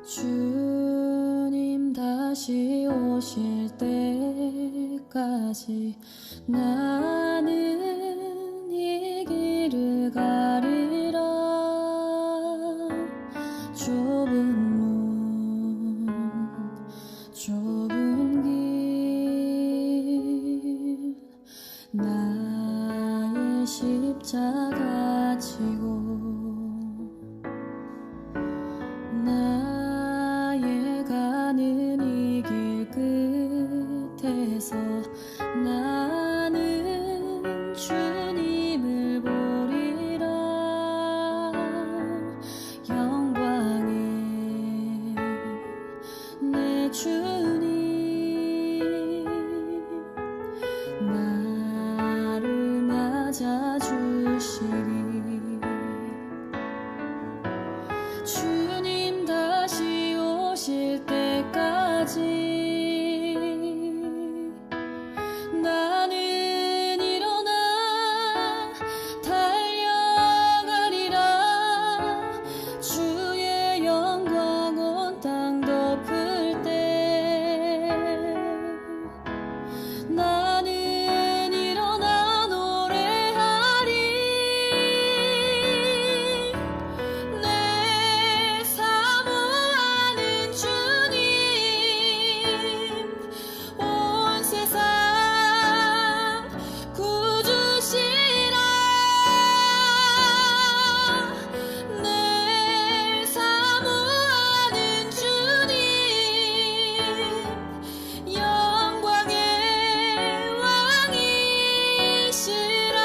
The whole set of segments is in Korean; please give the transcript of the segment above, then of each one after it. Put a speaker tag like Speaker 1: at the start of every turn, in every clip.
Speaker 1: 주님 다시 오실 때까지 나는 이 길을 가리라. 좁은 문 좁은 길 나의 십자가 지고 나의 가는 이 길 끝에서 나는 주님을 보리라. 영광의 내 주님 나를 맞아주시리. 주님 다시 오실 때까지 나는 일어나 달려가리라. 주의 영광 온 땅 덮을 때 나는 일어나 노래하리. 내 사모하는 주님 온 세상 구주시라. 내 사모하는 주님 영광의 왕이시라.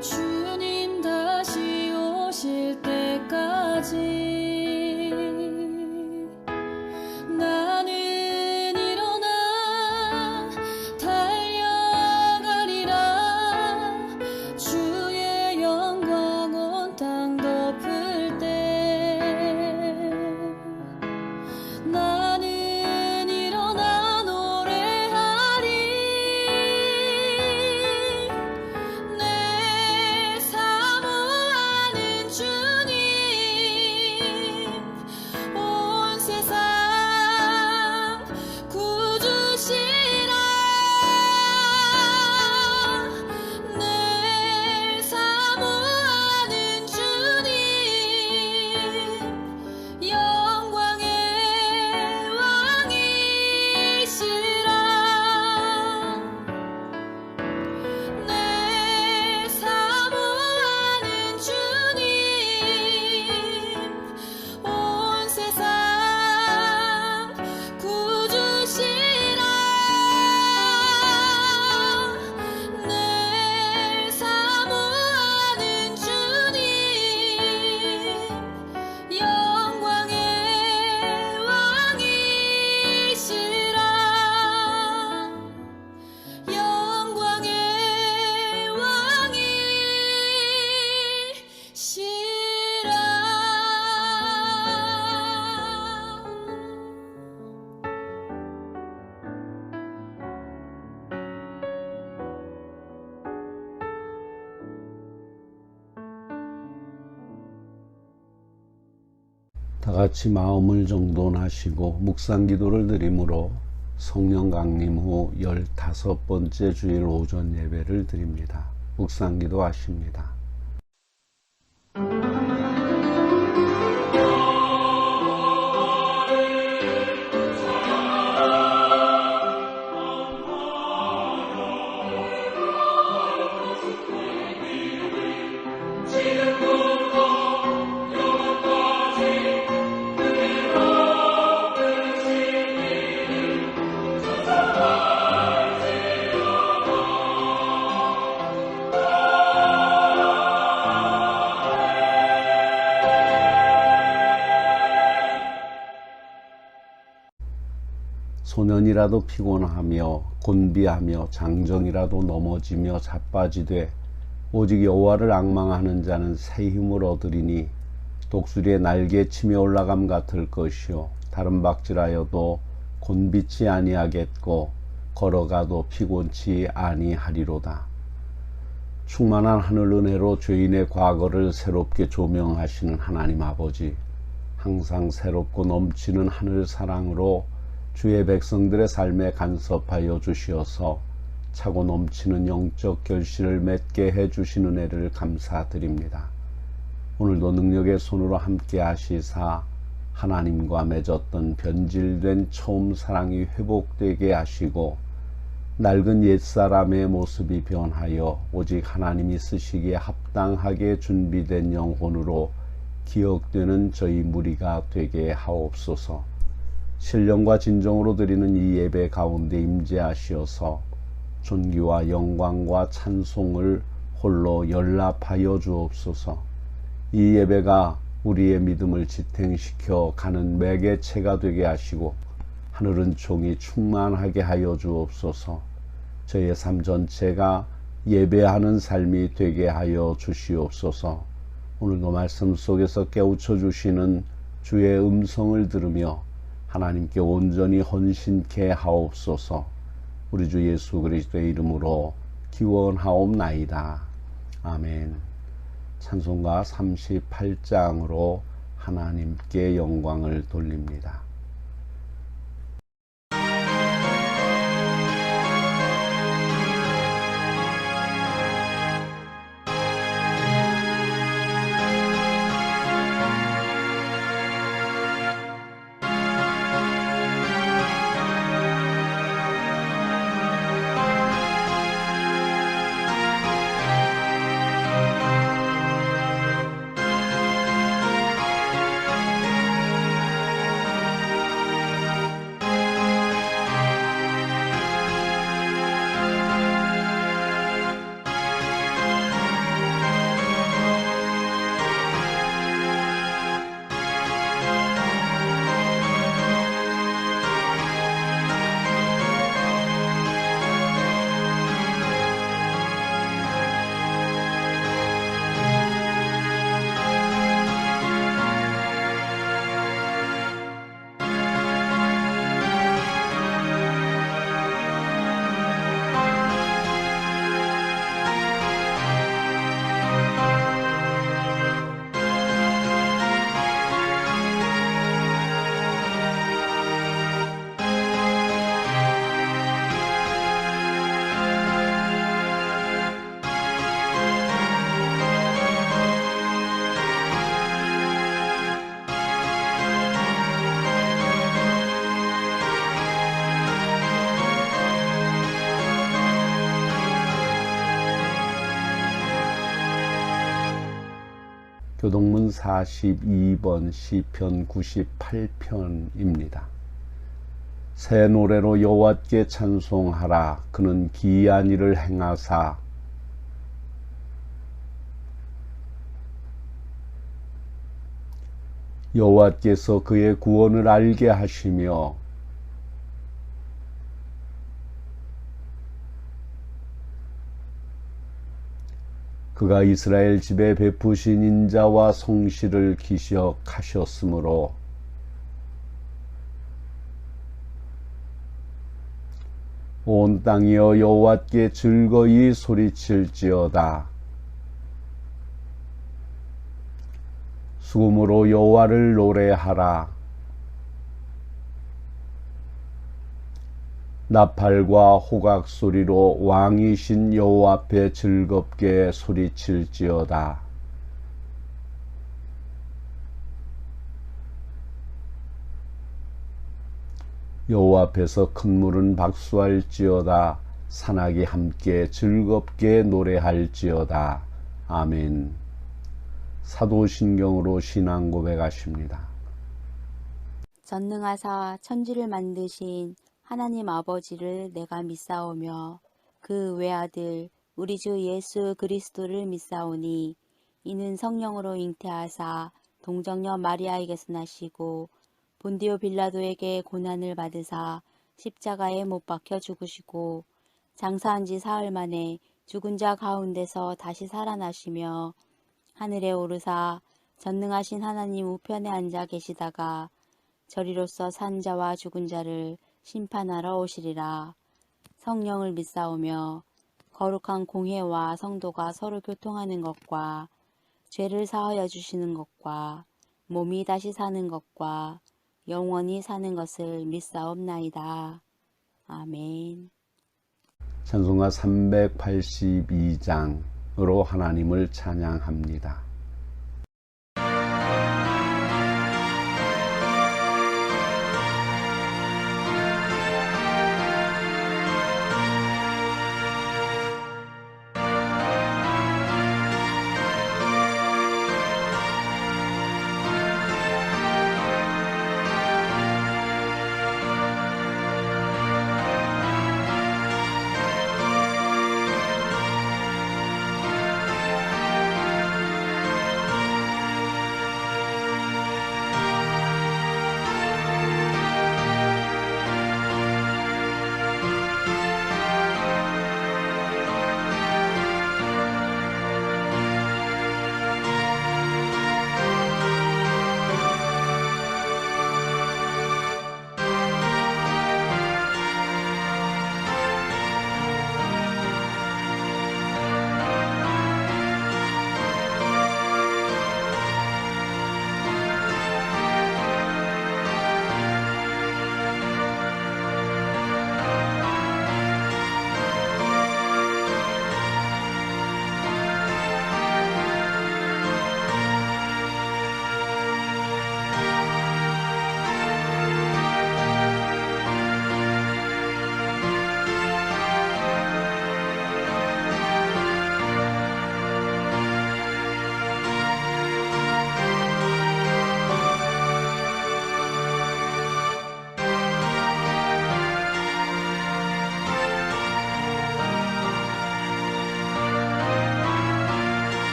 Speaker 1: 주님 다시 오실 때까지 나는 일어나 달려가리라. 주의 영광 온 땅 덮을 때 나는 일어나 노래하리. 내 사모하는 주님 온 세상 구주시라. 내 사모하는 주님 영광의 왕이시라. 내 사모하는 주님 온 세상 구주시라. 내 사모하는 주님 영광의 왕이시라. 영광의 왕이시라.
Speaker 2: 다 같이 마음을 정돈하시고 묵상기도를 드림으로 성령 강림 후 15번째 주일 오전 예배를 드립니다. 묵상기도 하십니다. 소년이라도 피곤하며 곤비하며 장정이라도 넘어지며 자빠지되 오직 여호와를 앙망하는 자는 새 힘을 얻으리니 독수리의 날개 치며 올라감 같을 것이요 다른 박질하여도 곤비치 아니하겠고 걸어가도 피곤치 아니하리로다. 충만한 하늘 은혜로 죄인의 과거를 새롭게 조명하시는 하나님 아버지, 항상 새롭고 넘치는 하늘 사랑으로 주의 백성들의 삶에 간섭하여 주시어서 차고 넘치는 영적 결실을 맺게 해주신 은혜를 감사드립니다. 오늘도 능력의 손으로 함께 하시사 하나님과 맺었던 변질된 처음 사랑이 회복되게 하시고 낡은 옛사람의 모습이 변하여 오직 하나님이 쓰시기에 합당하게 준비된 영혼으로 기억되는 저희 무리가 되게 하옵소서. 신령과 진정으로 드리는 이 예배 가운데 임재하시어서 존귀와 영광과 찬송을 홀로 연락하여 주옵소서. 이 예배가 우리의 믿음을 지탱시켜 가는 매개체가 되게 하시고 하늘은 종이 충만하게 하여 주옵소서. 저의 삶 전체가 예배하는 삶이 되게 하여 주시옵소서. 오늘도 말씀 속에서 깨우쳐 주시는 주의 음성을 들으며 하나님께 온전히 헌신케 하옵소서. 우리 주 예수 그리스도의 이름으로 기원하옵나이다. 아멘. 찬송가 38장으로 하나님께 영광을 돌립니다. 교동문 42번 시편 98편입니다. 새 노래로 여호와께 찬송하라. 그는 기이한 일을 행하사 여호와께서 그의 구원을 알게 하시며 그가 이스라엘 집에 베푸신 인자와 성실을 기억하셨으므로 온 땅이여 여호와께 즐거이 소리칠지어다. 수금으로 여호와를 노래하라. 나팔과 호각 소리로 왕이신 여호와 앞에 즐겁게 소리칠지어다. 여호와 앞에서 큰 물은 박수할지어다. 산악이 함께 즐겁게 노래할지어다. 아멘. 사도신경으로 신앙 고백하십니다.
Speaker 3: 전능하사 천지를 만드신 하나님 아버지를 내가 믿사오며 그 외아들 우리 주 예수 그리스도를 믿사오니 이는 성령으로 잉태하사 동정녀 마리아에게서 나시고 본디오 빌라도에게 고난을 받으사 십자가에 못 박혀 죽으시고 장사한 지 사흘 만에 죽은 자 가운데서 다시 살아나시며 하늘에 오르사 전능하신 하나님 우편에 앉아 계시다가 저리로서 산 자와 죽은 자를 심판하러 오시리라. 성령을 믿사오며 거룩한 공회와 성도가 서로 교통하는 것과 죄를 사하여 주시는 것과 몸이 다시 사는 것과 영원히 사는 것을 믿사옵나이다. 아멘.
Speaker 2: 찬송가 382장으로 하나님을 찬양합니다.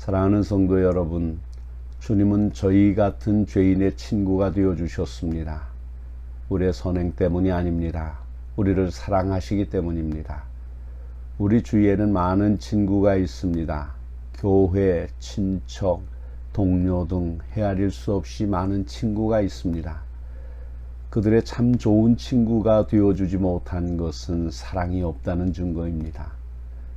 Speaker 2: 사랑하는 성도 여러분, 주님은 저희 같은 죄인의 친구가 되어 주셨습니다. 우리의 선행 때문이 아닙니다. 우리를 사랑하시기 때문입니다. 우리 주위에는 많은 친구가 있습니다. 교회, 친척, 동료 등 헤아릴 수 없이 많은 친구가 있습니다. 그들의 참 좋은 친구가 되어주지 못한 것은 사랑이 없다는 증거입니다.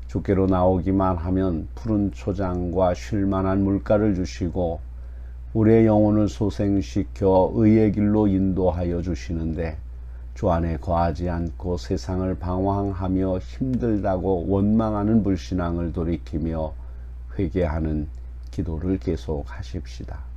Speaker 2: 주께로 나오기만 하면 푸른 초장과 쉴만한 물가를 주시고 우리의 영혼을 소생시켜 의의 길로 인도하여 주시는데 주 안에 거하지 않고 세상을 방황하며 힘들다고 원망하는 불신앙을 돌이키며 회개하는 기도를 계속하십시다.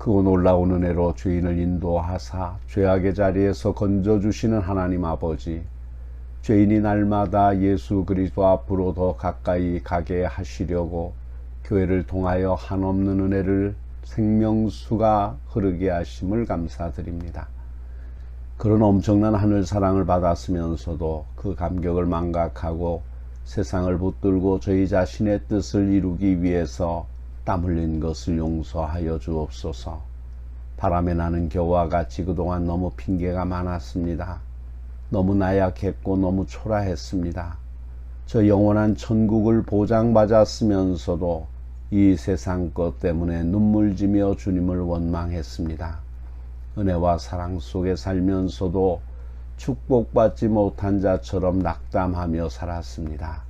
Speaker 2: 크고 놀라운 은혜로 죄인을 인도하사 죄악의 자리에서 건져주시는 하나님 아버지, 죄인이 날마다 예수 그리스도 앞으로 더 가까이 가게 하시려고 교회를 통하여 한없는 은혜를 생명수가 흐르게 하심을 감사드립니다. 그런 엄청난 하늘 사랑을 받았으면서도 그 감격을 망각하고 세상을 붙들고 저희 자신의 뜻을 이루기 위해서 땀 흘린 것을 용서하여 주옵소서. 바람에 나는 겨와 같이 그동안 너무 핑계가 많았습니다. 너무 나약했고 너무 초라했습니다. 저 영원한 천국을 보장받았으면서도 이 세상 것 때문에 눈물지며 주님을 원망했습니다. 은혜와 사랑 속에 살면서도 축복받지 못한 자처럼 낙담하며 살았습니다.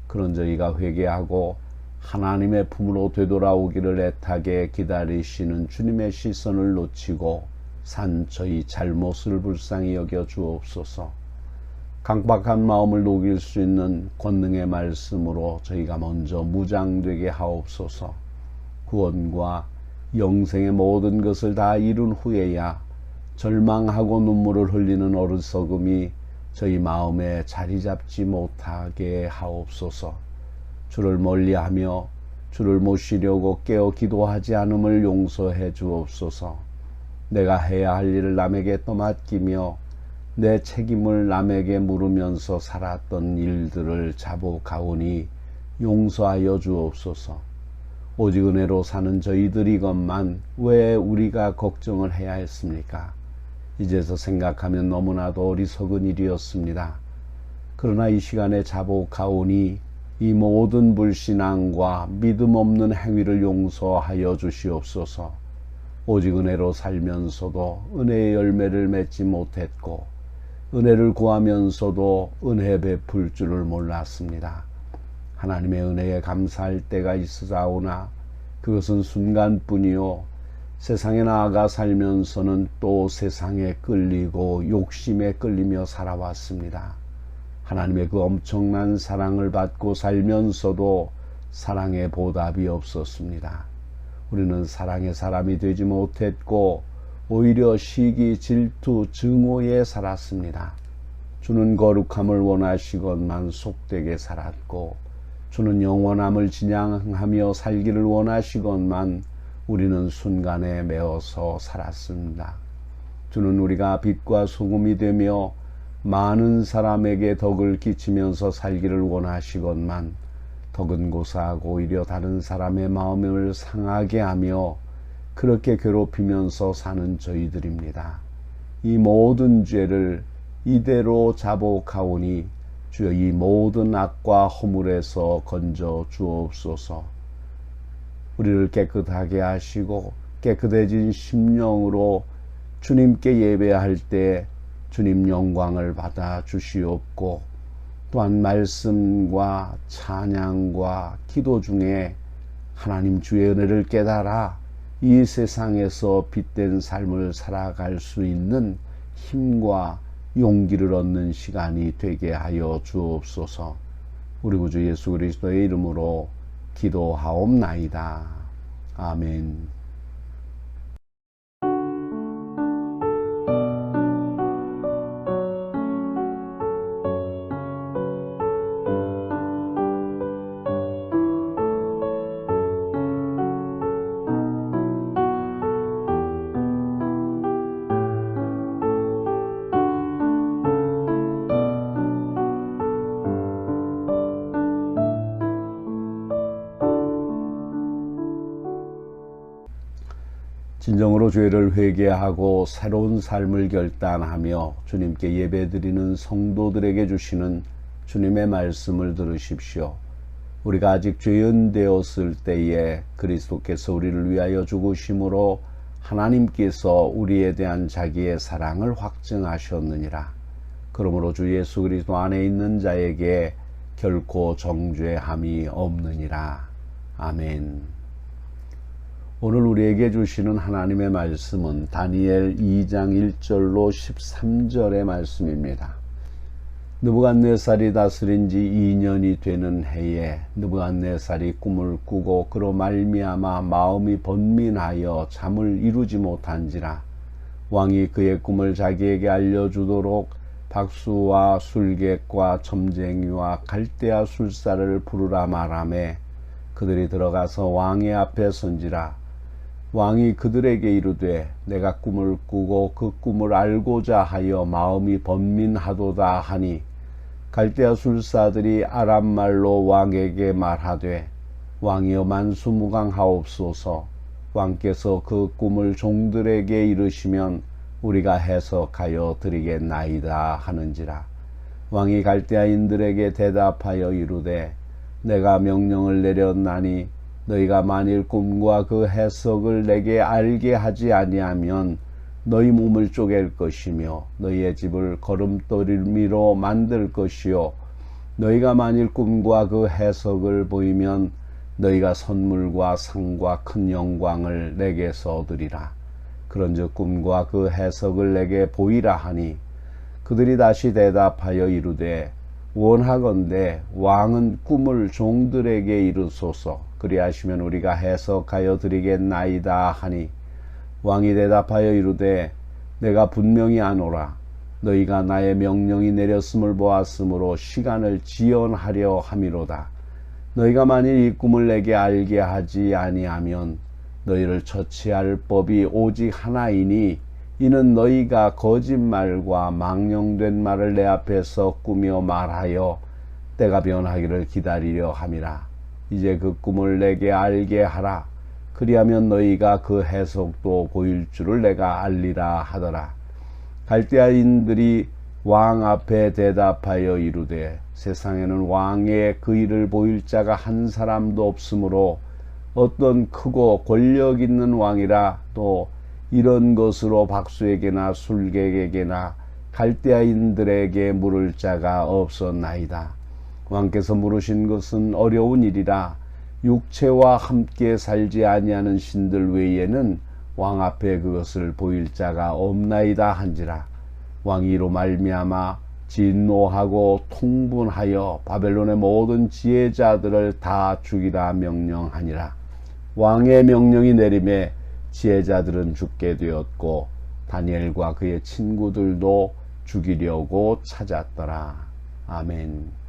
Speaker 2: 그런 저희가 회개하고 하나님의 품으로 되돌아오기를 애타게 기다리시는 주님의 시선을 놓치고 산 저희 잘못을 불쌍히 여겨 주옵소서. 강박한 마음을 녹일 수 있는 권능의 말씀으로 저희가 먼저 무장되게 하옵소서. 구원과 영생의 모든 것을 다 이룬 후에야 절망하고 눈물을 흘리는 어리석음이 저희 마음에 자리 잡지 못하게 하옵소서. 주를 멀리하며 주를 모시려고 깨어 기도하지 않음을 용서해 주옵소서. 내가 해야 할 일을 남에게 떠맡기며 내 책임을 남에게 물으면서 살았던 일들을 자복하오니 용서하여 주옵소서. 오직 은혜로 사는 저희들이건만 왜 우리가 걱정을 해야 했습니까? 이제서 생각하면 너무나도 어리석은 일이었습니다. 그러나 이 시간에 자복하오니 이 모든 불신앙과 믿음 없는 행위를 용서하여 주시옵소서. 오직 은혜로 살면서도 은혜의 열매를 맺지 못했고 은혜를 구하면서도 은혜 베풀 줄을 몰랐습니다. 하나님의 은혜에 감사할 때가 있으사오나 그것은 순간뿐이요 세상에 나아가 살면서는 또 세상에 끌리고 욕심에 끌리며 살아왔습니다. 하나님의 그 엄청난 사랑을 받고 살면서도 사랑의 보답이 없었습니다. 우리는 사랑의 사람이 되지 못했고 오히려 시기, 질투, 증오에 살았습니다. 주는 거룩함을 원하시건만 속되게 살았고 주는 영원함을 지향하며 살기를 원하시건만 우리는 순간에 매어서 살았습니다. 주는 우리가 빛과 소금이 되며 많은 사람에게 덕을 끼치면서 살기를 원하시건만 덕은 고사하고 오히려 다른 사람의 마음을 상하게 하며 그렇게 괴롭히면서 사는 저희들입니다. 이 모든 죄를 이대로 자복하오니 주여 이 모든 악과 허물에서 건져 주옵소서. 우리를 깨끗하게 하시고 깨끗해진 심령으로 주님께 예배할 때 주님 영광을 받아 주시옵고 또한 말씀과 찬양과 기도 중에 하나님 주의 은혜를 깨달아 이 세상에서 빛된 삶을 살아갈 수 있는 힘과 용기를 얻는 시간이 되게 하여 주옵소서. 우리 구주 예수 그리스도의 이름으로 기도하옵나이다. 아멘. 진정으로 죄를 회개하고 새로운 삶을 결단하며 주님께 예배드리는 성도들에게 주시는 주님의 말씀을 들으십시오. 우리가 아직 죄인 되었을 때에 그리스도께서 우리를 위하여 죽으심으로 하나님께서 우리에 대한 자기의 사랑을 확증하셨느니라. 그러므로 주 예수 그리스도 안에 있는 자에게 결코 정죄함이 없느니라. 아멘. 오늘 우리에게 주시는 하나님의 말씀은 다니엘 2장 1절로 13절의 말씀입니다. 느부갓네살이 다스린 지 2년이 되는 해에 느부갓네살이 꿈을 꾸고 그로 말미암아 마음이 번민하여 잠을 이루지 못한지라. 왕이 그의 꿈을 자기에게 알려주도록 박수와 술객과 점쟁이와 갈대아 술사를 부르라 말하매 그들이 들어가서 왕의 앞에 선지라. 왕이 그들에게 이르되 내가 꿈을 꾸고 그 꿈을 알고자 하여 마음이 번민하도다 하니 갈대아 술사들이 아람말로 왕에게 말하되 왕이여 만수무강하옵소서. 왕께서 그 꿈을 종들에게 이르시면 우리가 해석하여 드리겠나이다 하는지라. 왕이 갈대아인들에게 대답하여 이르되 내가 명령을 내렸나니 너희가 만일 꿈과 그 해석을 내게 알게 하지 아니하면 너희 몸을 쪼갤 것이며 너희의 집을 거름더미로 만들 것이요 너희가 만일 꿈과 그 해석을 보이면 너희가 선물과 상과 큰 영광을 내게서 얻으리라. 그런즉 꿈과 그 해석을 내게 보이라 하니 그들이 다시 대답하여 이르되 원하건대 왕은 꿈을 종들에게 이르소서. 그리하시면 우리가 해석하여 드리겠나이다 하니 왕이 대답하여 이르되 내가 분명히 아노라. 너희가 나의 명령이 내렸음을 보았으므로 시간을 지연하려 함이로다. 너희가 만일 이 꿈을 내게 알게 하지 아니하면 너희를 처치할 법이 오직 하나이니 이는 너희가 거짓말과 망령된 말을 내 앞에서 꾸며 말하여 때가 변하기를 기다리려 함이라. 이제 그 꿈을 내게 알게 하라. 그리하면 너희가 그 해석도 보일 줄을 내가 알리라 하더라. 갈대아인들이 왕 앞에 대답하여 이르되 세상에는 왕의 그 일을 보일 자가 한 사람도 없으므로 어떤 크고 권력 있는 왕이라 또 이런 것으로 박수에게나 술객에게나 갈대아인들에게 물을 자가 없었나이다. 왕께서 물으신 것은 어려운 일이라 육체와 함께 살지 아니하는 신들 외에는 왕 앞에 그것을 보일 자가 없나이다 한지라. 왕이 이로 말미암아 진노하고 통분하여 바벨론의 모든 지혜자들을 다 죽이라 명령하니라. 왕의 명령이 내림에 지혜자들은 죽게 되었고 다니엘과 그의 친구들도 죽이려고 찾았더라. 아멘.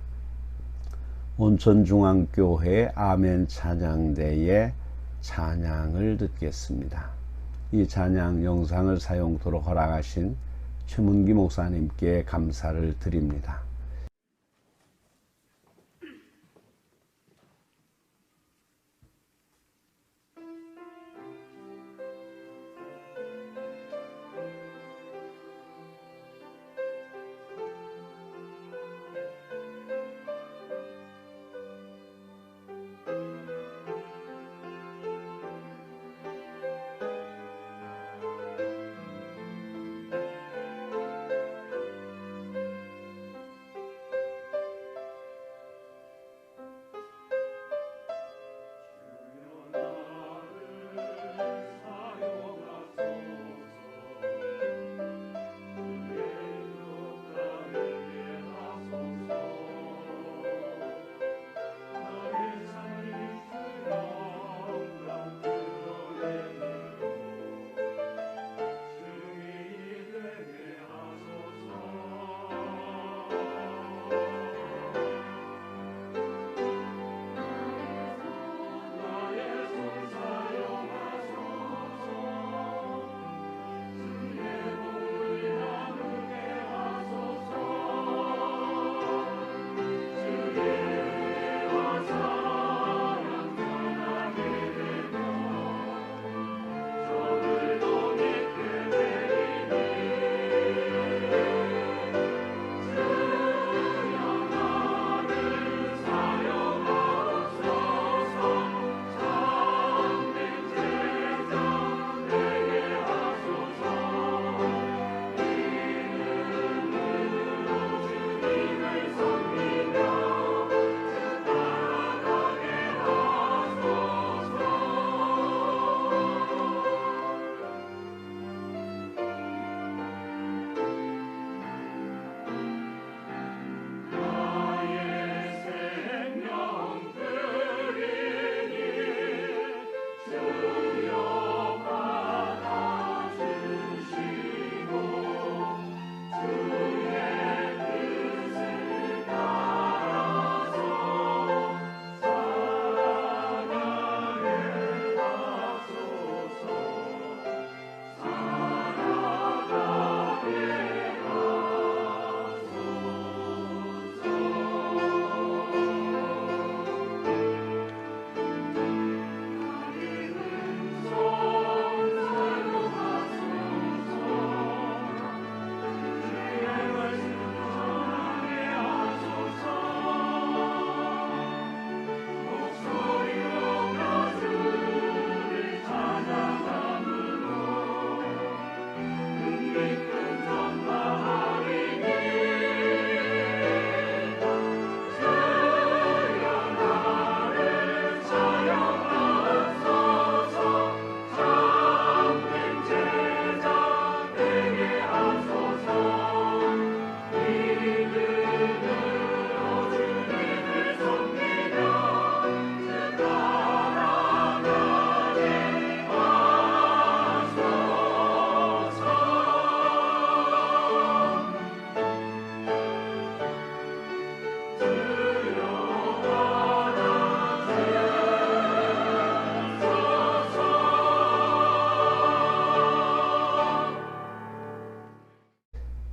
Speaker 2: 온천중앙교회 아멘 찬양대의 찬양을 듣겠습니다. 이 찬양 영상을 사용토록 허락하신 최문기 목사님께 감사를 드립니다.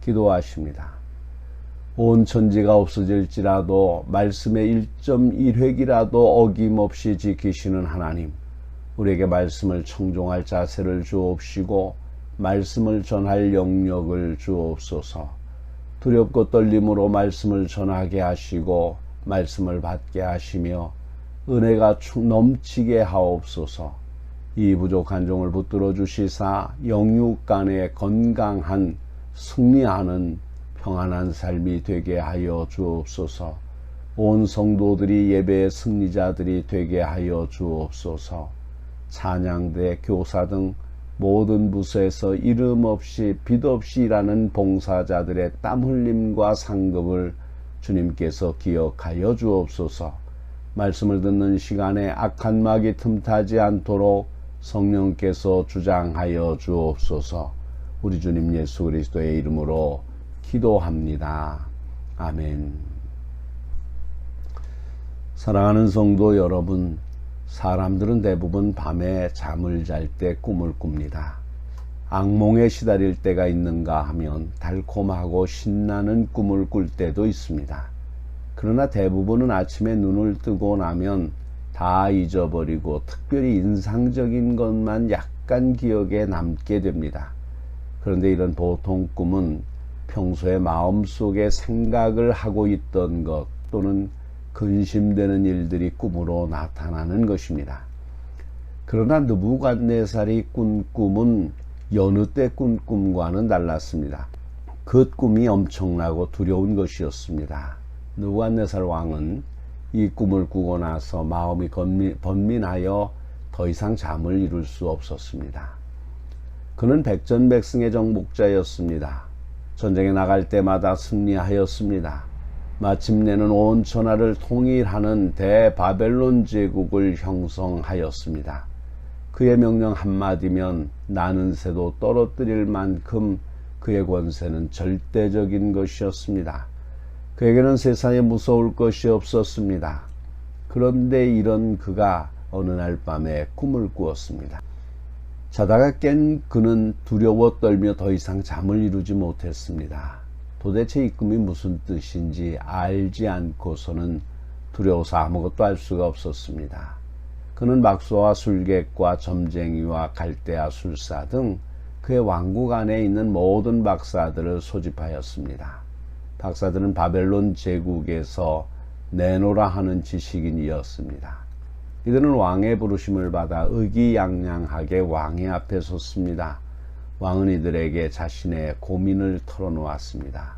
Speaker 2: 기도하십니다. 온 천지가 없어질지라도 말씀의 1.1획이라도 어김없이 지키시는 하나님, 우리에게 말씀을 청종할 자세를 주옵시고 말씀을 전할 영역을 주옵소서. 두렵고 떨림으로 말씀을 전하게 하시고 말씀을 받게 하시며 은혜가 넘치게 하옵소서. 이 부족한 종을 붙들어 주시사 영육 간에 건강한 승리하는 평안한 삶이 되게 하여 주옵소서. 온 성도들이 예배의 승리자들이 되게 하여 주옵소서. 찬양대, 교사 등 모든 부서에서 이름 없이 빛 없이 일하는 봉사자들의 땀 흘림과 상급을 주님께서 기억하여 주옵소서. 말씀을 듣는 시간에 악한 막이 틈타지 않도록 성령께서 주장하여 주옵소서. 우리 주님 예수 그리스도의 이름으로 기도합니다. 아멘. 사랑하는 성도 여러분, 사람들은 대부분 밤에 잠을 잘 때 꿈을 꿉니다. 악몽에 시달릴 때가 있는가 하면 달콤하고 신나는 꿈을 꿀 때도 있습니다. 그러나 대부분은 아침에 눈을 뜨고 나면 다 잊어버리고 특별히 인상적인 것만 약간 기억에 남게 됩니다. 그런데 이런 보통 꿈은 평소에 마음속에 생각을 하고 있던 것 또는 근심되는 일들이 꿈으로 나타나는 것입니다. 그러나 느부갓네살이 꾼 꿈은 여느 때 꾼 꿈과는 달랐습니다. 그 꿈이 엄청나고 두려운 것이었습니다. 느부갓네살 왕은 이 꿈을 꾸고 나서 마음이 번민하여 더 이상 잠을 이룰 수 없었습니다. 그는 백전백승의 정복자였습니다. 전쟁에 나갈 때마다 승리하였습니다. 마침내는 온 천하를 통일하는 대바벨론 제국을 형성하였습니다. 그의 명령 한마디면 나는 새도 떨어뜨릴 만큼 그의 권세는 절대적인 것이었습니다. 그에게는 세상에 무서울 것이 없었습니다. 그런데 이런 그가 어느 날 밤에 꿈을 꾸었습니다. 자다가 깬 그는 두려워 떨며 더 이상 잠을 이루지 못했습니다. 도대체 이 꿈이 무슨 뜻인지 알지 않고서는 두려워서 아무것도 알 수가 없었습니다. 그는 막소와 술객과 점쟁이와 갈대아 술사 등 그의 왕국 안에 있는 모든 박사들을 소집하였습니다. 박사들은 바벨론 제국에서 내노라 하는 지식인이었습니다. 이들은 왕의 부르심을 받아 의기양양하게 왕의 앞에 섰습니다. 왕은 이들에게 자신의 고민을 털어놓았습니다.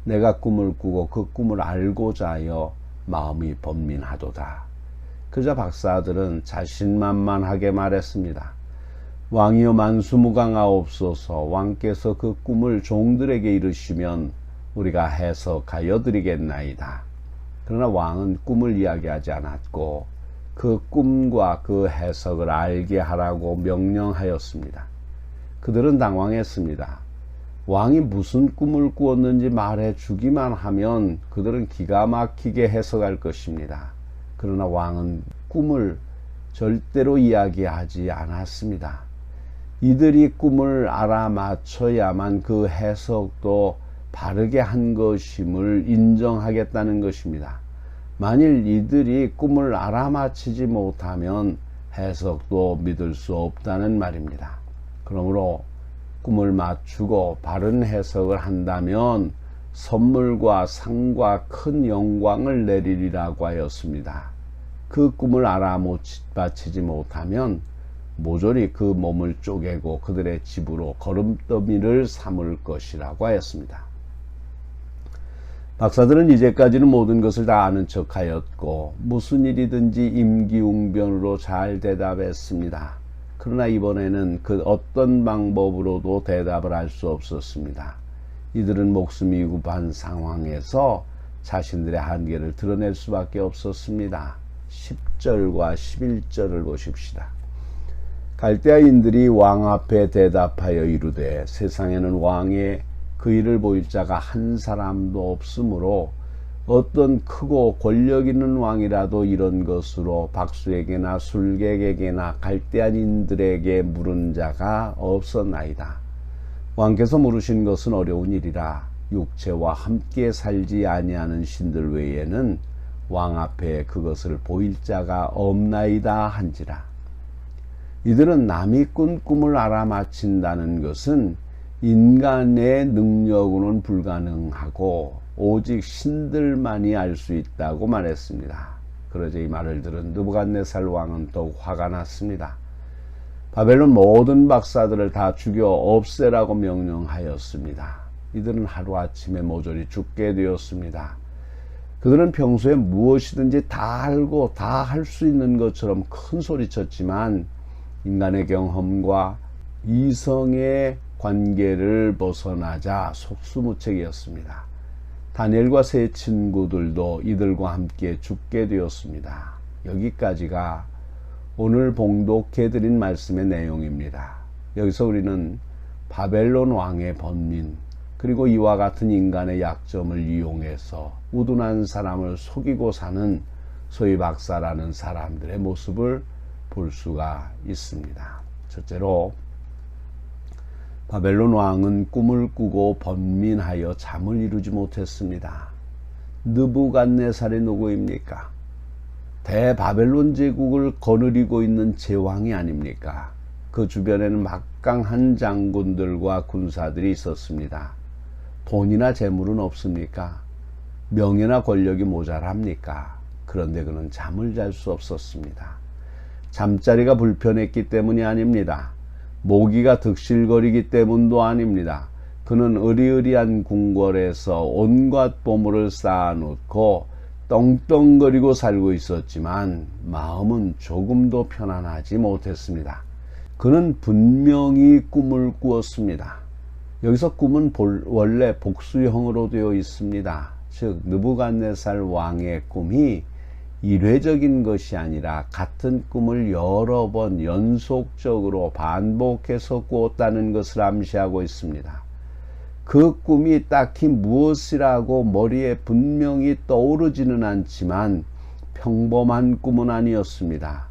Speaker 2: 내가 꿈을 꾸고 그 꿈을 알고자 하여 마음이 번민하도다. 그저 박사들은 자신만만하게 말했습니다. 왕이여 만수무강하옵소서. 왕께서 그 꿈을 종들에게 이르시면 우리가 해석하여 드리겠나이다. 그러나 왕은 꿈을 이야기하지 않았고 그 꿈과 그 해석을 알게 하라고 명령하였습니다. 그들은 당황했습니다. 왕이 무슨 꿈을 꾸었는지 말해 주기만 하면 그들은 기가 막히게 해석할 것입니다. 그러나 왕은 꿈을 절대로 이야기하지 않았습니다. 이들이 꿈을 알아맞혀야만 그 해석도 바르게 한 것임을 인정하겠다는 것입니다. 만일 이들이 꿈을 알아맞히지 못하면 해석도 믿을 수 없다는 말입니다. 그러므로 꿈을 맞추고 바른 해석을 한다면 선물과 상과 큰 영광을 내리리라고 하였습니다. 그 꿈을 알아맞히지 못하면 모조리 그 몸을 쪼개고 그들의 집으로 거름더미를 삼을 것이라고 하였습니다. 박사들은 이제까지는 모든 것을 다 아는 척하였고 무슨 일이든지 임기응변으로 잘 대답했습니다. 그러나 이번에는 그 어떤 방법으로도 대답을 할 수 없었습니다. 이들은 목숨이 위급한 상황에서 자신들의 한계를 드러낼 수밖에 없었습니다. 10절과 11절을 보십시다. 갈대아인들이 왕 앞에 대답하여 이르되 세상에는 왕의 그 일을 보일 자가 한 사람도 없으므로 어떤 크고 권력 있는 왕이라도 이런 것으로 박수에게나 술객에게나 갈대아인들에게 물은 자가 없었나이다. 왕께서 물으신 것은 어려운 일이라 육체와 함께 살지 아니하는 신들 외에는 왕 앞에 그것을 보일 자가 없나이다 한지라. 이들은 남이 꾼 꿈을 알아맞힌다는 것은 인간의 능력으로는 불가능하고 오직 신들만이 알 수 있다고 말했습니다. 그러자 이 말을 들은 느부갓네살 왕은 더욱 화가 났습니다. 바벨론 모든 박사들을 다 죽여 없애라고 명령하였습니다. 이들은 하루아침에 모조리 죽게 되었습니다. 그들은 평소에 무엇이든지 다 알고 다 할 수 있는 것처럼 큰 소리쳤지만 인간의 경험과 이성의 관계를 벗어나자 속수무책이었습니다. 다니엘과 세 친구들도 이들과 함께 죽게 되었습니다. 여기까지가 오늘 봉독해드린 말씀의 내용입니다. 여기서 우리는 바벨론 왕의 번민, 그리고 이와 같은 인간의 약점을 이용해서 우둔한 사람을 속이고 사는 소위 박사라는 사람들의 모습을 볼 수가 있습니다. 첫째로 바벨론 왕은 꿈을 꾸고 번민하여 잠을 이루지 못했습니다. 느부갓네살이 누구입니까? 대바벨론 제국을 거느리고 있는 제왕이 아닙니까? 그 주변에는 막강한 장군들과 군사들이 있었습니다. 돈이나 재물은 없습니까? 명예나 권력이 모자랍니까? 그런데 그는 잠을 잘 수 없었습니다. 잠자리가 불편했기 때문이 아닙니다. 모기가 득실거리기 때문도 아닙니다. 그는 의리의리한 궁궐에서 온갖 보물을 쌓아놓고 떵떵거리고 살고 있었지만 마음은 조금도 편안하지 못했습니다. 그는 분명히 꿈을 꾸었습니다. 여기서 꿈은 원래 복수형으로 되어 있습니다. 즉 느부갓네살 왕의 꿈이 일회적인 것이 아니라 같은 꿈을 여러 번 연속적으로 반복해서 꾸었다는 것을 암시하고 있습니다. 그 꿈이 딱히 무엇이라고 머리에 분명히 떠오르지는 않지만 평범한 꿈은 아니었습니다.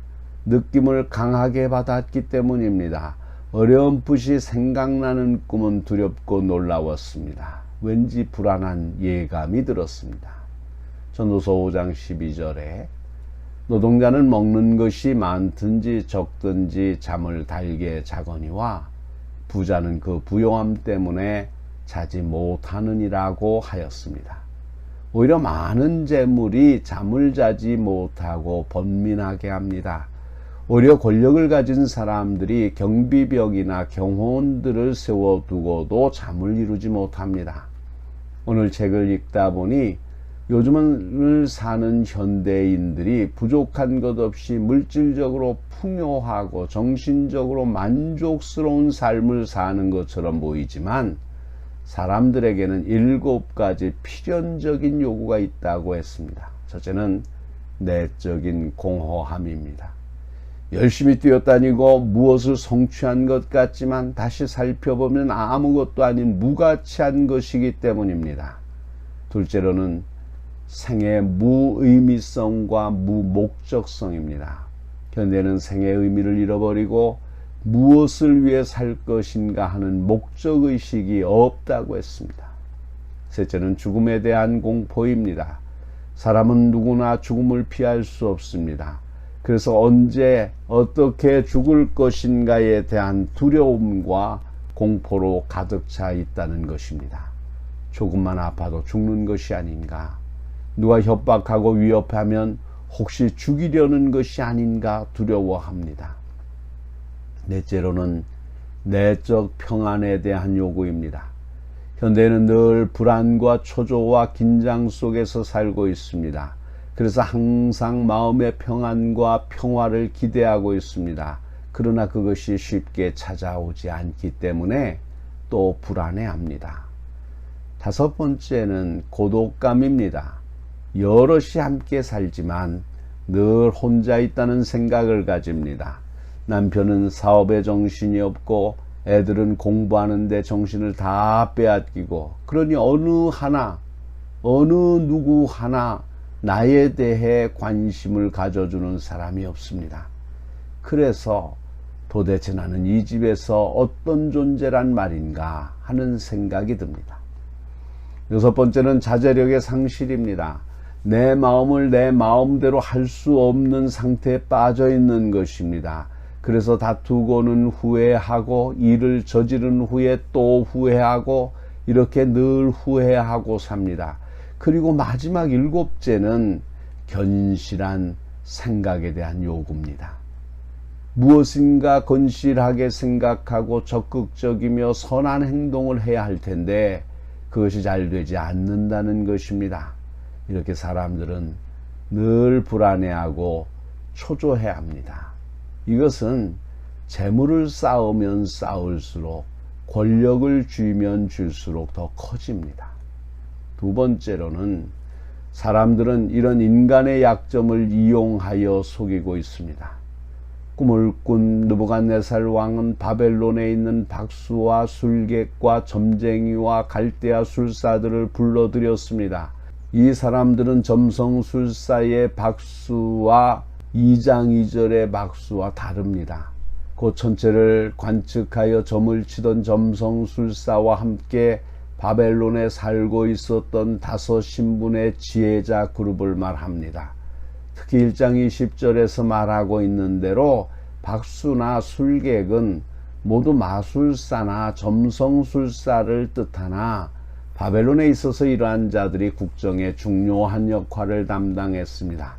Speaker 2: 느낌을 강하게 받았기 때문입니다. 어렴풋이 생각나는 꿈은 두렵고 놀라웠습니다. 왠지 불안한 예감이 들었습니다. 전도서 5장 12절에 노동자는 먹는 것이 많든지 적든지 잠을 달게 자거니와 부자는 그 부요함 때문에 자지 못하느니라고 하였습니다. 오히려 많은 재물이 잠을 자지 못하고 번민하게 합니다. 오히려 권력을 가진 사람들이 경비병이나 경호원들을 세워두고도 잠을 이루지 못합니다. 오늘 책을 읽다 보니 요즘을 사는 현대인들이 부족한 것 없이 물질적으로 풍요하고 정신적으로 만족스러운 삶을 사는 것처럼 보이지만 사람들에게는 7가지 필연적인 요구가 있다고 했습니다. 첫째는 내적인 공허함입니다. 열심히 뛰어다니고 무엇을 성취한 것 같지만 다시 살펴보면 아무것도 아닌 무가치한 것이기 때문입니다. 둘째로는 생의 무의미성과 무목적성입니다. 현대는 생의 의미를 잃어버리고 무엇을 위해 살 것인가 하는 목적의식이 없다고 했습니다. 셋째는 죽음에 대한 공포입니다. 사람은 누구나 죽음을 피할 수 없습니다. 그래서 언제 어떻게 죽을 것인가에 대한 두려움과 공포로 가득 차 있다는 것입니다. 조금만 아파도 죽는 것이 아닌가, 누가 협박하고 위협하면 혹시 죽이려는 것이 아닌가 두려워합니다. 넷째로는 내적 평안에 대한 요구입니다. 현대는 늘 불안과 초조와 긴장 속에서 살고 있습니다. 그래서 항상 마음의 평안과 평화를 기대하고 있습니다. 그러나 그것이 쉽게 찾아오지 않기 때문에 또 불안해합니다. 다섯 번째는 고독감입니다. 여럿이 함께 살지만 늘 혼자 있다는 생각을 가집니다. 남편은 사업에 정신이 없고 애들은 공부하는 데 정신을 다 빼앗기고, 그러니 어느 누구 하나 나에 대해 관심을 가져주는 사람이 없습니다. 그래서 도대체 나는 이 집에서 어떤 존재란 말인가 하는 생각이 듭니다. 여섯 번째는 자제력의 상실입니다. 내 마음을 내 마음대로 할 수 없는 상태에 빠져 있는 것입니다. 그래서 다투고는 후회하고 일을 저지른 후에 또 후회하고 이렇게 늘 후회하고 삽니다. 그리고 마지막 7째는 견실한 생각에 대한 요구입니다. 무엇인가 건실하게 생각하고 적극적이며 선한 행동을 해야 할 텐데 그것이 잘 되지 않는다는 것입니다. 이렇게 사람들은 늘 불안해하고 초조해야 합니다. 이것은 재물을 쌓으면 쌓을수록 권력을 쥐면 줄수록 더 커집니다. 두 번째로는 사람들은 이런 인간의 약점을 이용하여 속이고 있습니다. 꿈을 꾼 느부갓네살 왕은 바벨론에 있는 박수와 술객과 점쟁이와 갈대아 술사들을 불러들였습니다. 이 사람들은 점성술사의 박수와 2장 2절의 박수와 다릅니다. 그 전체를 관측하여 점을 치던 점성술사와 함께 바벨론에 살고 있었던 5신분의 지혜자 그룹을 말합니다. 특히 1장 20절에서 말하고 있는 대로 박수나 술객은 모두 마술사나 점성술사를 뜻하나 바벨론에 있어서 이러한 자들이 국정에 중요한 역할을 담당했습니다.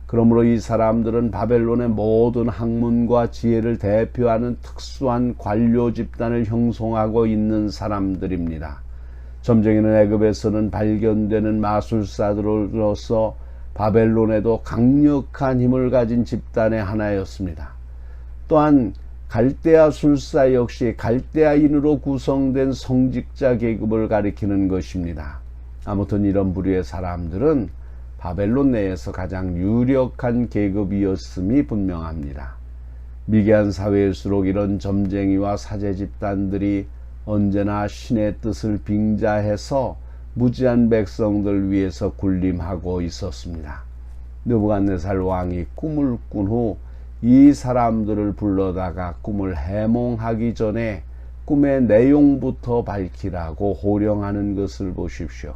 Speaker 2: 그러므로 이 사람들은 바벨론의 모든 학문과 지혜를 대표하는 특수한 관료 집단을 형성하고 있는 사람들입니다. 점쟁이는 애굽에서는 발견되는 마술사들로서 바벨론에도 강력한 힘을 가진 집단의 하나였습니다. 또한 갈대아 술사 역시 갈대아인으로 구성된 성직자 계급을 가리키는 것입니다. 아무튼 이런 부류의 사람들은 바벨론 내에서 가장 유력한 계급이었음이 분명합니다. 미개한 사회일수록 이런 점쟁이와 사제 집단들이 언제나 신의 뜻을 빙자해서 무지한 백성들 위해서 군림하고 있었습니다. 느부갓네살 왕이 꿈을 꾼 후 이 사람들을 불러다가 꿈을 해몽하기 전에 꿈의 내용부터 밝히라고 호령하는 것을 보십시오.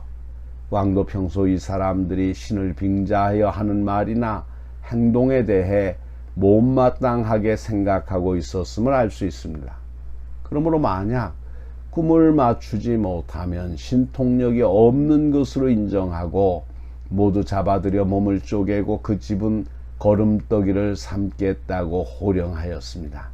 Speaker 2: 왕도 평소 이 사람들이 신을 빙자하여 하는 말이나 행동에 대해 못마땅하게 생각하고 있었음을 알 수 있습니다. 그러므로 만약 꿈을 맞추지 못하면 신통력이 없는 것으로 인정하고 모두 잡아들여 몸을 쪼개고 그 집은 거름떠기를 삼겠다고 호령하였습니다.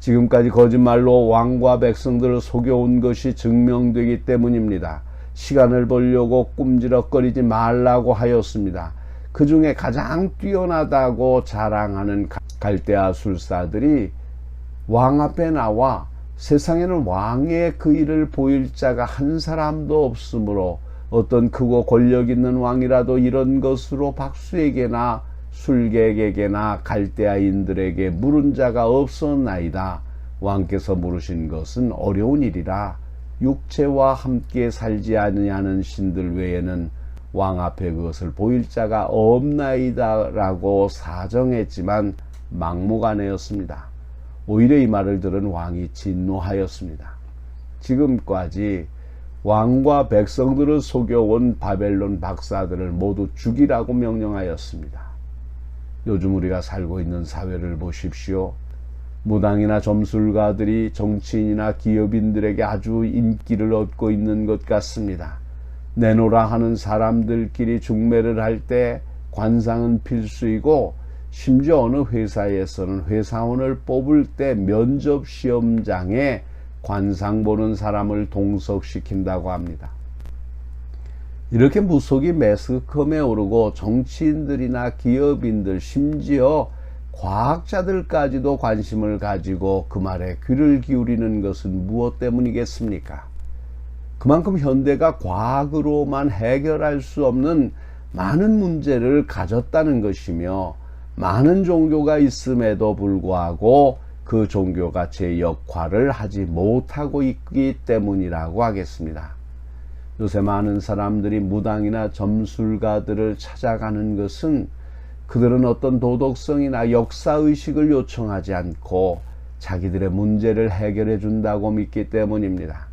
Speaker 2: 지금까지 거짓말로 왕과 백성들을 속여온 것이 증명되기 때문입니다. 시간을 벌려고 꿈지럭거리지 말라고 하였습니다. 그 중에 가장 뛰어나다고 자랑하는 갈대아 술사들이 왕 앞에 나와 세상에는 왕의 그 일을 보일 자가 한 사람도 없으므로 어떤 크고 권력 있는 왕이라도 이런 것으로 박수에게나 술객에게나 갈대아인들에게 물은 자가 없었나이다. 왕께서 물으신 것은 어려운 일이라 육체와 함께 살지 아니하는 신들 외에는 왕 앞에 그것을 보일 자가 없나이다 라고 사정했지만 막무가내였습니다. 오히려 이 말을 들은 왕이 진노하였습니다. 지금까지 왕과 백성들을 속여온 바벨론 박사들을 모두 죽이라고 명령하였습니다. 요즘 우리가 살고 있는 사회를 보십시오. 무당이나 점술가들이 정치인이나 기업인들에게 아주 인기를 얻고 있는 것 같습니다. 내노라 하는 사람들끼리 중매를 할 때 관상은 필수이고 심지어 어느 회사에서는 회사원을 뽑을 때 면접 시험장에 관상 보는 사람을 동석시킨다고 합니다. 이렇게 무속이 매스컴에 오르고 정치인들이나 기업인들 심지어 과학자들까지도 관심을 가지고 그 말에 귀를 기울이는 것은 무엇 때문이겠습니까? 그만큼 현대가 과학으로만 해결할 수 없는 많은 문제를 가졌다는 것이며 많은 종교가 있음에도 불구하고 그 종교가 제 역할을 하지 못하고 있기 때문이라고 하겠습니다. 요새 많은 사람들이 무당이나 점술가들을 찾아가는 것은 그들은 어떤 도덕성이나 역사의식을 요청하지 않고 자기들의 문제를 해결해 준다고 믿기 때문입니다.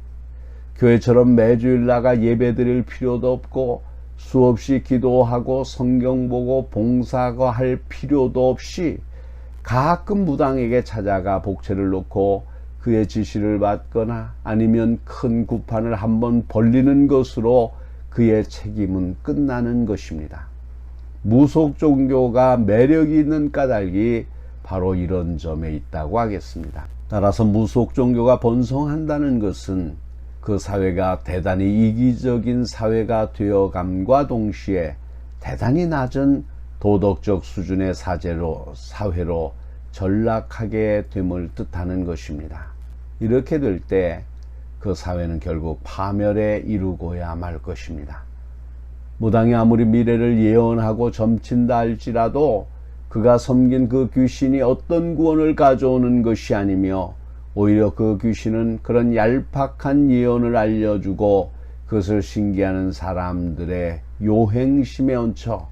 Speaker 2: 교회처럼 매주일 나가 예배드릴 필요도 없고 수없이 기도하고 성경 보고 봉사가 할 필요도 없이 가끔 무당에게 찾아가 복채를 놓고 그의 지시를 받거나 아니면 큰 구판을 한번 벌리는 것으로 그의 책임은 끝나는 것입니다. 무속 종교가 매력이 있는 까닭이 바로 이런 점에 있다고 하겠습니다. 따라서 무속 종교가 번성한다는 것은 그 사회가 대단히 이기적인 사회가 되어감과 동시에 대단히 낮은 도덕적 수준의 사회로 전락하게 됨을 뜻하는 것입니다. 이렇게 될 때 그 사회는 결국 파멸에 이르고야 말 것입니다. 무당이 아무리 미래를 예언하고 점친다 할지라도 그가 섬긴 그 귀신이 어떤 구원을 가져오는 것이 아니며 오히려 그 귀신은 그런 얄팍한 예언을 알려주고 그것을 신기하는 사람들의 요행심에 얹혀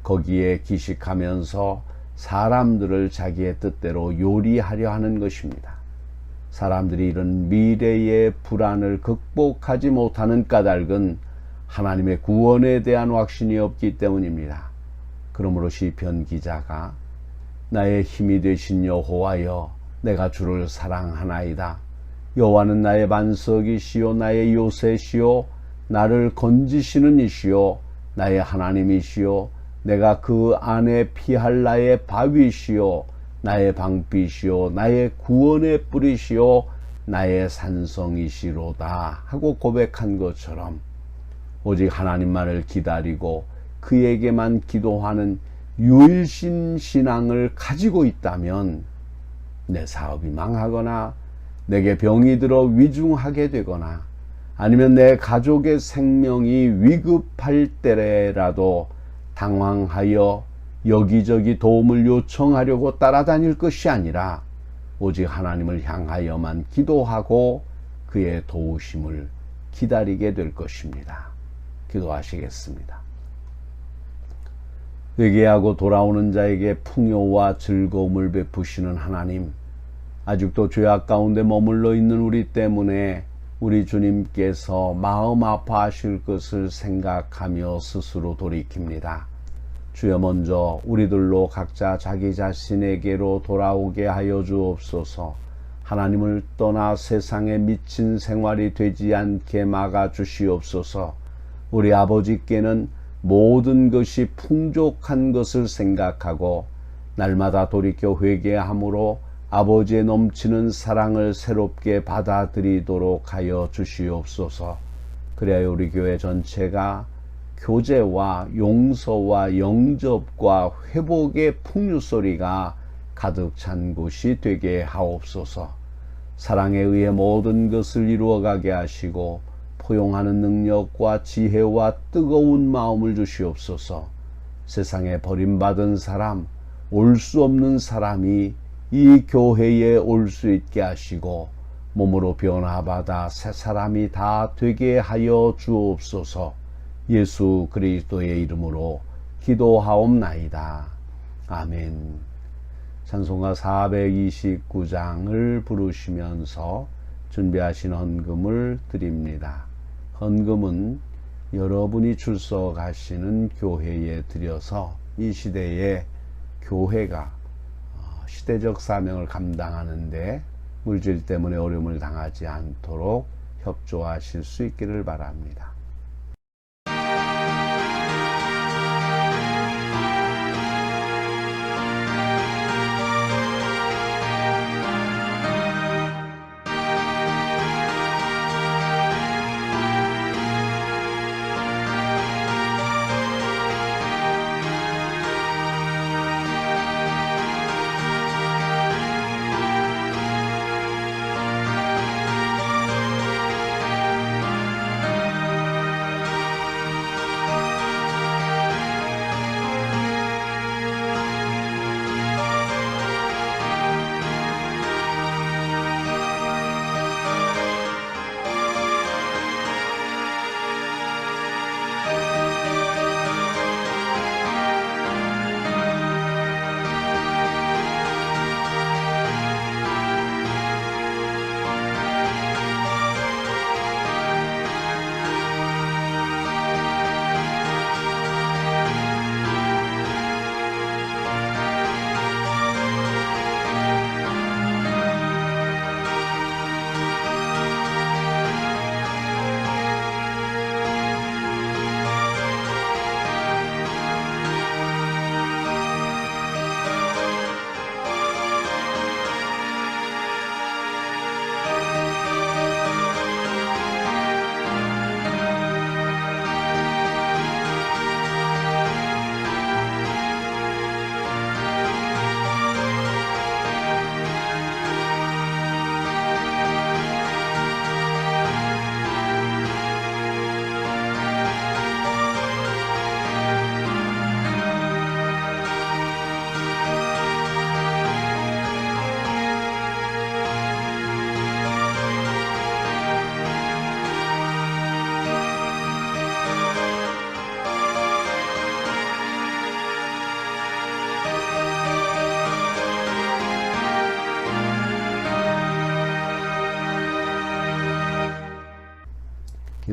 Speaker 2: 거기에 기식하면서 사람들을 자기의 뜻대로 요리하려 하는 것입니다. 사람들이 이런 미래의 불안을 극복하지 못하는 까닭은 하나님의 구원에 대한 확신이 없기 때문입니다. 그러므로 시편 기자가 나의 힘이 되신 여호와여 내가 주를 사랑하나이다. 여호와는 나의 반석이시요 나의 요새시요 나를 건지시는 이시요 나의 하나님이시요 내가 그 안에 피할 나의 바위시요 나의 방비시요 나의 구원의 뿌리시요 나의 산성이시로다 하고 고백한 것처럼 오직 하나님만을 기다리고 그에게만 기도하는 유일신 신앙을 가지고 있다면 내 사업이 망하거나 내게 병이 들어 위중하게 되거나 아니면 내 가족의 생명이 위급할 때라도 당황하여 여기저기 도움을 요청하려고 따라다닐 것이 아니라 오직 하나님을 향하여만 기도하고 그의 도우심을 기다리게 될 것입니다. 기도하시겠습니다. 회개하고 돌아오는 자에게 풍요와 즐거움을 베푸시는 하나님, 아직도 죄악 가운데 머물러 있는 우리 때문에 우리 주님께서 마음 아파하실 것을 생각하며 스스로 돌이킵니다. 주여 먼저 우리들로 각자 자기 자신에게로 돌아오게 하여 주옵소서. 하나님을 떠나 세상에 미친 생활이 되지 않게 막아 주시옵소서. 우리 아버지께는 모든 것이 풍족한 것을 생각하고 날마다 돌이켜 회개함으로 아버지의 넘치는 사랑을 새롭게 받아들이도록 하여 주시옵소서. 그래야 우리 교회 전체가 교제와 용서와 영접과 회복의 풍류소리가 가득 찬 곳이 되게 하옵소서. 사랑에 의해 모든 것을 이루어가게 하시고 포용하는 능력과 지혜와 뜨거운 마음을 주시옵소서. 세상에 버림받은 사람, 올 수 없는 사람이 이 교회에 올 수 있게 하시고 몸으로 변화받아 새 사람이 다 되게 하여 주옵소서. 예수 그리스도의 이름으로 기도하옵나이다. 아멘. 찬송가 429장을 부르시면서 준비하신 헌금을 드립니다. 헌금은 여러분이 출석하시는 교회에 드려서 이 시대에 교회가 시대적 사명을 감당하는데 물질 때문에 어려움을 당하지 않도록 협조하실 수 있기를 바랍니다.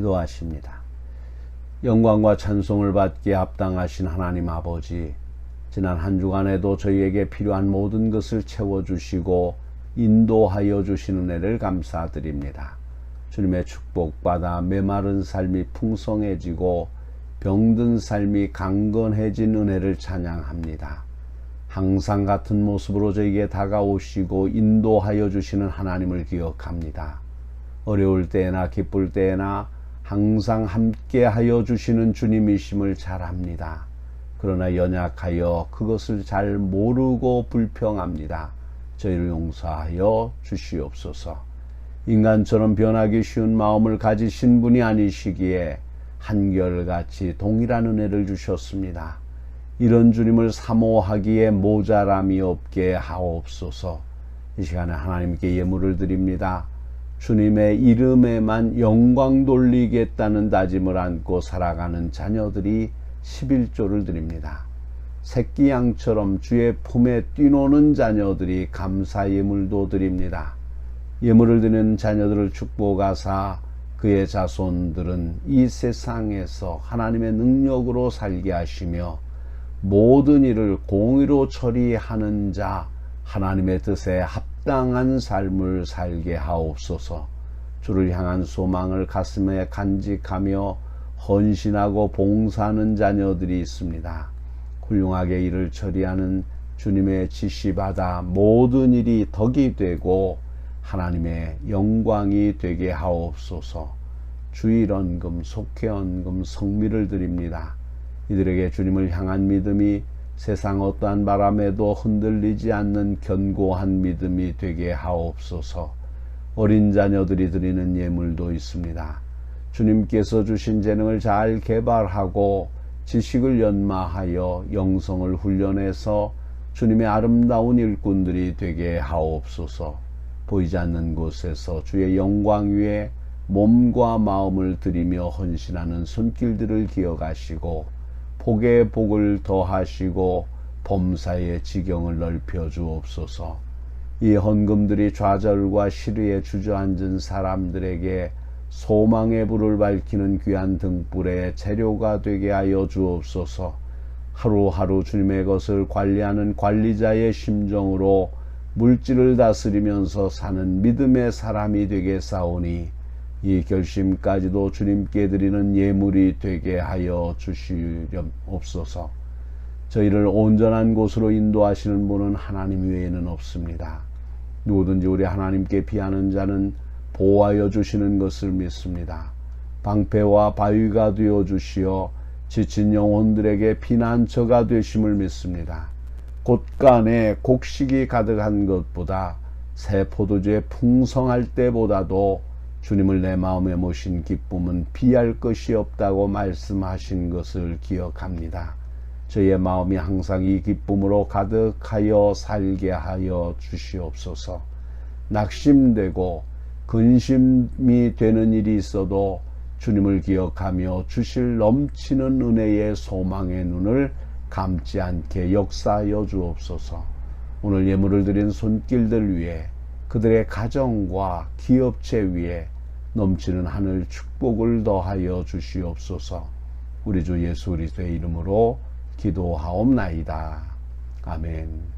Speaker 2: 기도하십니다. 영광과 찬송을 받기에 합당하신 하나님 아버지, 지난 한 주간에도 저희에게 필요한 모든 것을 채워주시고 인도하여 주신 은혜를 감사드립니다. 주님의 축복받아 메마른 삶이 풍성해지고 병든 삶이 강건해진 은혜를 찬양합니다. 항상 같은 모습으로 저에게 다가오시고 인도하여 주시는 하나님을 기억합니다. 어려울 때나 기쁠 때나 항상 함께하여 주시는 주님이심을 잘 압니다. 그러나 연약하여 그것을 잘 모르고 불평합니다. 저희를 용서하여 주시옵소서. 인간처럼 변하기 쉬운 마음을 가지신 분이 아니시기에 한결같이 동일한 은혜를 주셨습니다. 이런 주님을 사모하기에 모자람이 없게 하옵소서. 이 시간에 하나님께 예물을 드립니다. 주님의 이름에만 영광 돌리겠다는 다짐을 안고 살아가는 자녀들이 11조를 드립니다. 새끼 양처럼 주의 품에 뛰노는 자녀들이 감사 예물도 드립니다. 예물을 드리는 자녀들을 축복하사 그의 자손들은 이 세상에서 하나님의 능력으로 살게 하시며 모든 일을 공의로 처리하는 자, 하나님의 뜻에 합당한 삶을 살게 하옵소서. 주를 향한 소망을 가슴에 간직하며 헌신하고 봉사하는 자녀들이 있습니다. 훌륭하게 일을 처리하는 주님의 지시받아 모든 일이 덕이 되고 하나님의 영광이 되게 하옵소서. 주일언금, 속회언금, 성미를 드립니다. 이들에게 주님을 향한 믿음이 세상 어떠한 바람에도 흔들리지 않는 견고한 믿음이 되게 하옵소서. 어린 자녀들이 드리는 예물도 있습니다. 주님께서 주신 재능을 잘 개발하고 지식을 연마하여 영성을 훈련해서 주님의 아름다운 일꾼들이 되게 하옵소서. 보이지 않는 곳에서 주의 영광 위에 몸과 마음을 들이며 헌신하는 손길들을 기억하시고 복에 복을 더하시고 범사의 지경을 넓혀 주옵소서. 이 헌금들이 좌절과 시리에 주저앉은 사람들에게 소망의 불을 밝히는 귀한 등불의 재료가 되게 하여 주옵소서. 하루하루 주님의 것을 관리하는 관리자의 심정으로 물질을 다스리면서 사는 믿음의 사람이 되게 싸우니 이 결심까지도 주님께 드리는 예물이 되게 하여 주시옵소서. 저희를 온전한 곳으로 인도하시는 분은 하나님 외에는 없습니다. 누구든지 우리 하나님께 피하는 자는 보호하여 주시는 것을 믿습니다. 방패와 바위가 되어 주시어 지친 영혼들에게 피난처가 되심을 믿습니다. 곳간에 곡식이 가득한 것보다 새 포도주에 풍성할 때보다도 주님을 내 마음에 모신 기쁨은 비할 것이 없다고 말씀하신 것을 기억합니다. 저희의 마음이 항상 이 기쁨으로 가득하여 살게 하여 주시옵소서. 낙심되고 근심이 되는 일이 있어도 주님을 기억하며 주실 넘치는 은혜의 소망의 눈을 감지 않게 역사하여 주옵소서. 오늘 예물을 드린 손길들 위에 그들의 가정과 기업체 위에 넘치는 하늘 축복을 더하여 주시옵소서. 우리 주 예수 그리스도의 이름으로 기도하옵나이다. 아멘.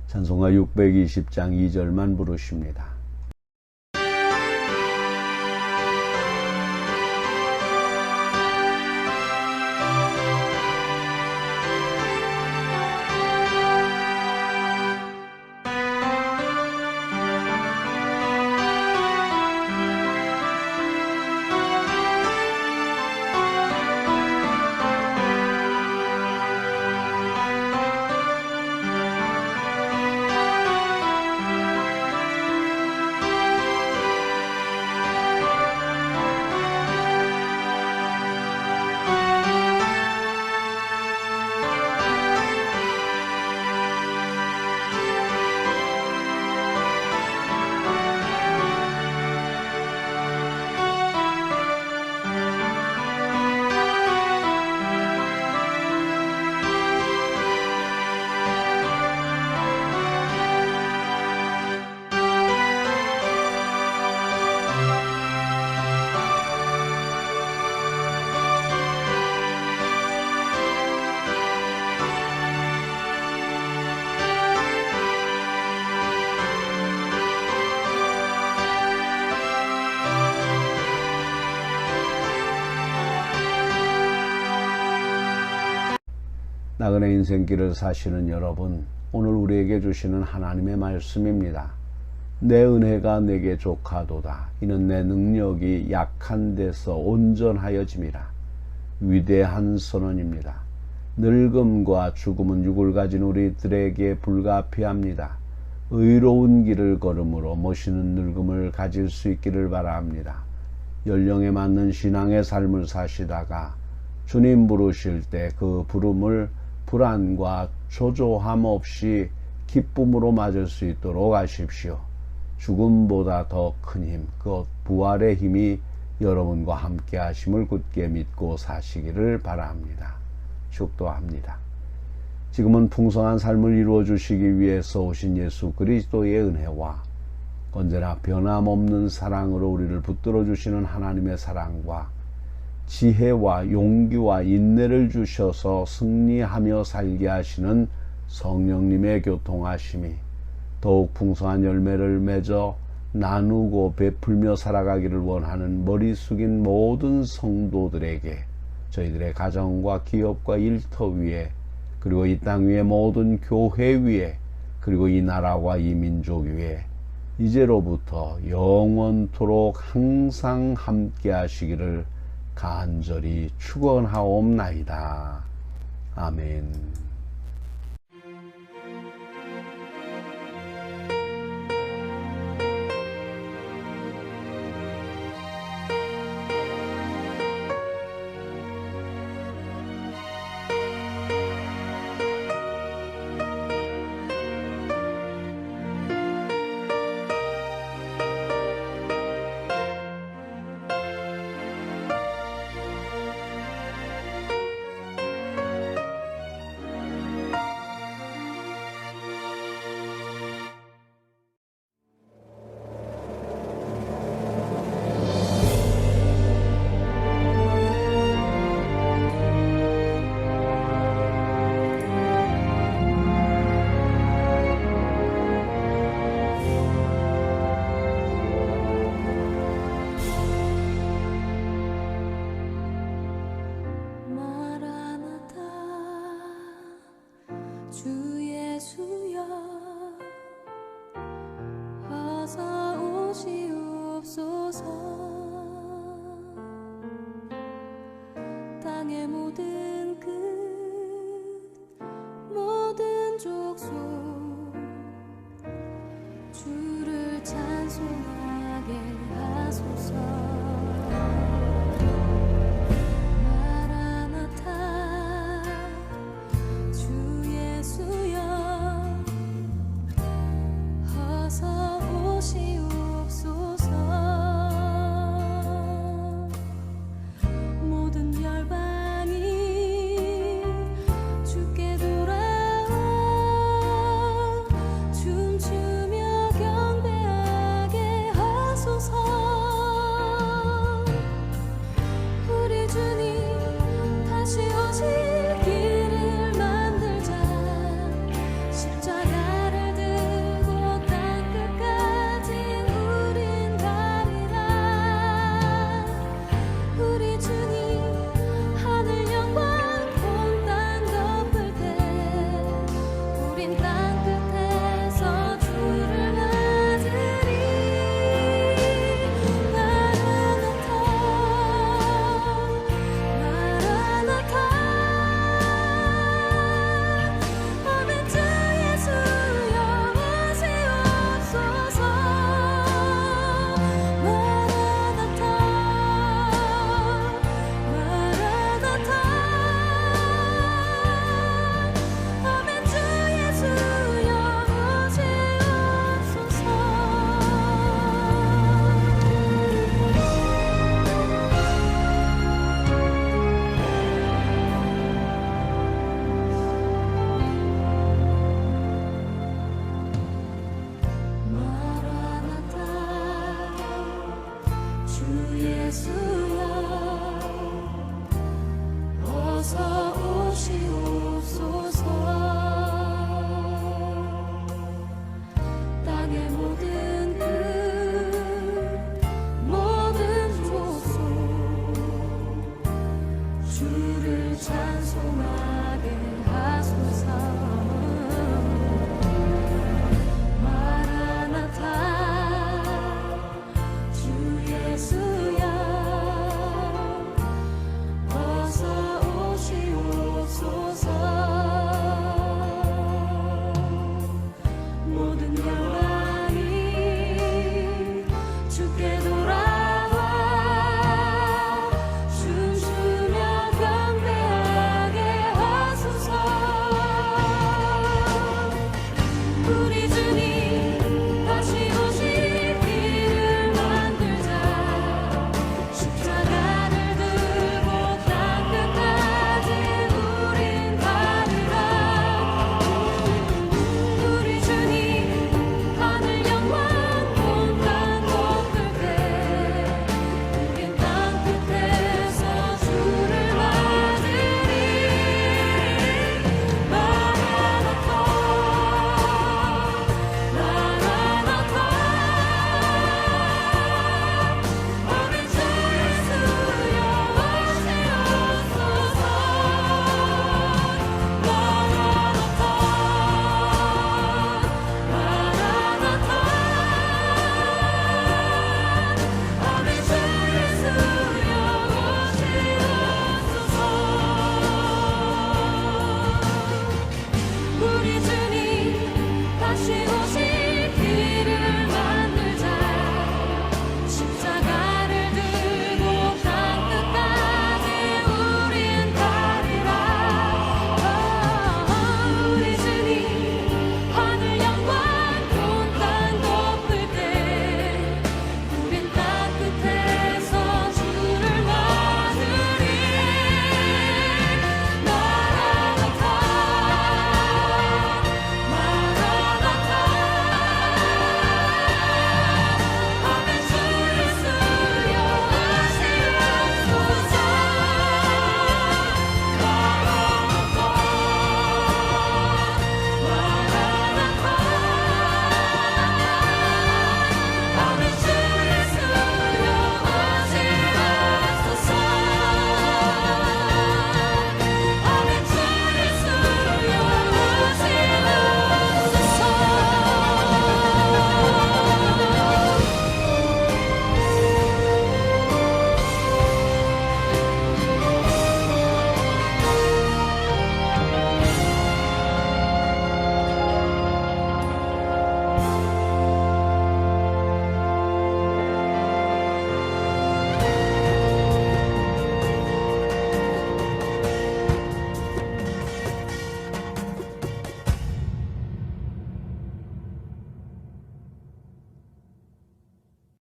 Speaker 2: 찬송가 620장 2절만 부르십니다. 나그네 인생길을 사시는 여러분, 오늘 우리에게 주시는 하나님의 말씀입니다. 내 은혜가 내게 족하도다. 이는 내 능력이 약한 데서 온전하여짐이라. 위대한 선언입니다. 늙음과 죽음은 육을 가진 우리들에게 불가피합니다. 의로운 길을 걸음으로 모시는 늙음을 가질 수 있기를 바랍니다. 연령에 맞는 신앙의 삶을 사시다가 주님 부르실 때 그 부름을 불안과 초조함 없이 기쁨으로 맞을 수 있도록 하십시오. 죽음보다 더 큰 힘, 그 부활의 힘이 여러분과 함께 하심을 굳게 믿고 사시기를 바랍니다. 축도합니다. 지금은 풍성한 삶을 이루어 주시기 위해서 오신 예수 그리스도의 은혜와 언제나 변함없는 사랑으로 우리를 붙들어 주시는 하나님의 사랑과 지혜와 용기와 인내를 주셔서 승리하며 살게 하시는 성령님의 교통하심이 더욱 풍성한 열매를 맺어 나누고 베풀며 살아가기를 원하는 머리 숙인 모든 성도들에게 저희들의 가정과 기업과 일터 위에 그리고 이 땅 위에 모든 교회 위에 그리고 이 나라와 이 민족 위에 이제로부터 영원토록 항상 함께 하시기를 간절히 축원하옵나이다. 아멘.
Speaker 1: 마라나타 주 예수여 어서 오시옵소서. 땅의 모든 끝 모든 족속 주를 찬송하게 하소서. 예수